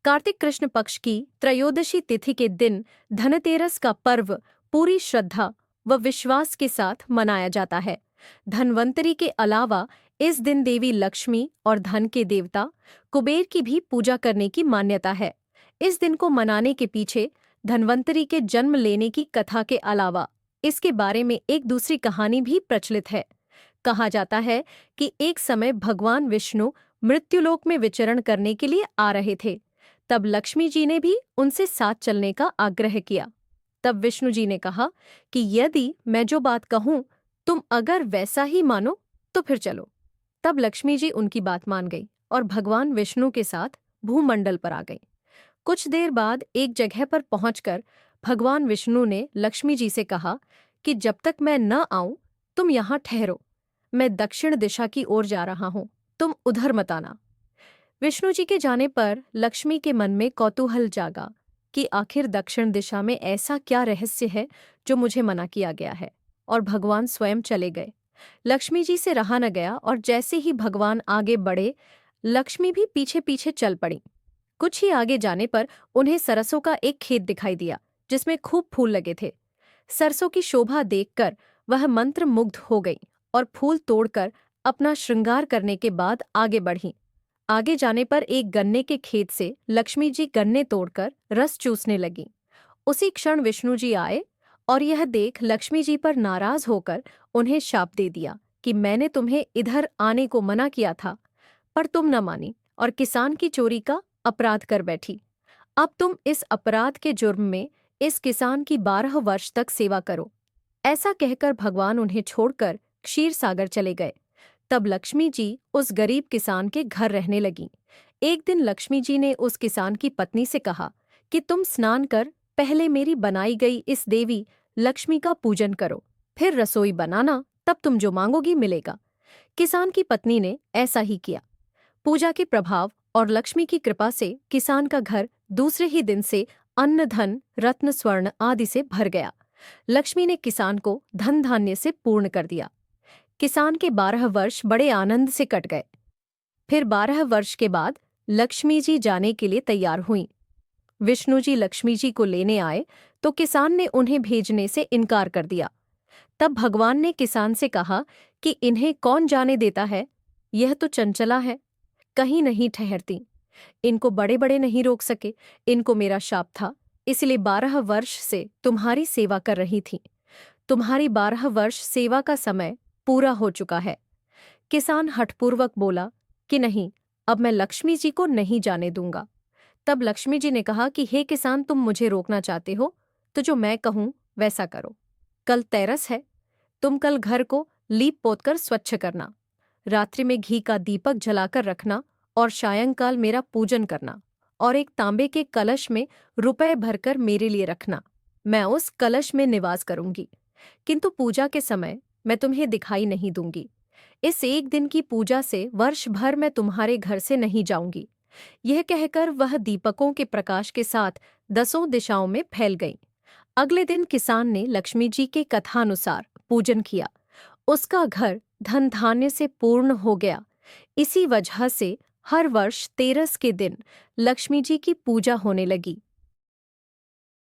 कार्तिक कृष्ण पक्ष की त्रयोदशी तिथि के दिन धनतेरस का पर्व पूरी श्रद्धा व विश्वास के साथ मनाया जाता है। धन्वंतरि के अलावा इस दिन देवी लक्ष्मी और धन के देवता कुबेर की भी पूजा करने की मान्यता है। इस दिन को मनाने के पीछे धन्वंतरि के जन्म लेने की कथा के अलावा इसके बारे में एक दूसरी कहानी भी प्रचलित है। कहा जाता है कि एक समय भगवान विष्णु मृत्युलोक में विचरण करने के लिए आ रहे थे। तब लक्ष्मी जी ने भी उनसे साथ चलने का आग्रह किया। तब विष्णु जी ने कहा कि यदि मैं जो बात कहूं तुम अगर वैसा ही मानो तो फिर चलो। तब लक्ष्मी जी उनकी बात मान गई और भगवान विष्णु के साथ भूमंडल पर आ गई। कुछ देर बाद एक जगह पर पहुंचकर भगवान विष्णु ने लक्ष्मी जी से कहा कि जब तक मैं न आऊं तुम यहां ठहरो, मैं दक्षिण दिशा की ओर जा रहा हूं, तुम उधर मत आना। विष्णु जी के जाने पर लक्ष्मी के मन में कौतूहल जागा कि आखिर दक्षिण दिशा में ऐसा क्या रहस्य है जो मुझे मना किया गया है, और भगवान स्वयं चले गए। लक्ष्मी जी से रहा न गया और जैसे ही भगवान आगे बढ़े लक्ष्मी भी पीछे पीछे चल पड़ी। कुछ ही आगे जाने पर उन्हें सरसों का एक खेत दिखाई दिया जिसमें खूब फूल लगे थे। सरसों की शोभा देखकर वह मंत्रमुग्ध हो गई और फूल तोड़कर अपना श्रृंगार करने के बाद आगे बढ़ी। आगे जाने पर एक गन्ने के खेत से लक्ष्मी जी गन्ने तोड़कर रस चूसने लगी। उसी क्षण विष्णु जी आए और यह देख लक्ष्मी जी पर नाराज होकर उन्हें शाप दे दिया कि मैंने तुम्हें इधर आने को मना किया था, पर तुम न मानी और किसान की चोरी का अपराध कर बैठी। अब तुम इस अपराध के जुर्म में इस किसान की 12 वर्ष तक सेवा करो। ऐसा कहकर भगवान उन्हें छोड़कर क्षीर सागर चले गए। तब लक्ष्मी जी उस गरीब किसान के घर रहने लगीं। एक दिन लक्ष्मी जी ने उस किसान की पत्नी से कहा कि तुम स्नान कर पहले मेरी बनाई गई इस देवी लक्ष्मी का पूजन करो, फिर रसोई बनाना, तब तुम जो मांगोगी मिलेगा। किसान की पत्नी ने ऐसा ही किया। पूजा के प्रभाव और लक्ष्मी की कृपा से किसान का घर दूसरे ही दिन से अन्न धन रत्न स्वर्ण आदि से भर गया। लक्ष्मी ने किसान को धन धान्य से पूर्ण कर दिया। किसान के 12 वर्ष बड़े आनंद से कट गए। फिर 12 वर्ष के बाद लक्ष्मी जी जाने के लिए तैयार हुईं। विष्णु जी लक्ष्मी जी को लेने आए तो किसान ने उन्हें भेजने से इनकार कर दिया। तब भगवान ने किसान से कहा कि इन्हें कौन जाने देता है, यह तो चंचला है, कहीं नहीं ठहरती, इनको बड़े बड़े नहीं रोक सके। इनको मेरा शाप था, इसलिए 12 वर्ष से तुम्हारी सेवा कर रही थी। तुम्हारी 12 वर्ष सेवा का समय पूरा हो चुका है। किसान हठपूर्वक बोला कि नहीं, अब मैं लक्ष्मी जी को नहीं जाने दूंगा। तब लक्ष्मी जी ने कहा कि हे किसान, तुम मुझे रोकना चाहते हो तो जो मैं कहूं वैसा करो। कल तेरस है, तुम कल घर को लीप पोत कर स्वच्छ करना, रात्रि में घी का दीपक जलाकर रखना और सायंकाल मेरा पूजन करना, और एक तांबे के कलश में रुपए भरकर मेरे लिए रखना। मैं उस कलश में निवास करूंगी, किंतु पूजा के समय मैं तुम्हें दिखाई नहीं दूंगी। इस एक दिन की पूजा से वर्ष भर मैं तुम्हारे घर से नहीं जाऊंगी। यह कहकर वह दीपकों के प्रकाश के साथ 10 दिशाओं में फैल गई। अगले दिन किसान ने लक्ष्मी जी के कथानुसार पूजन किया। उसका घर धन धान्य से पूर्ण हो गया। इसी वजह से हर वर्ष तेरस के दिन लक्ष्मी जी की पूजा होने लगी।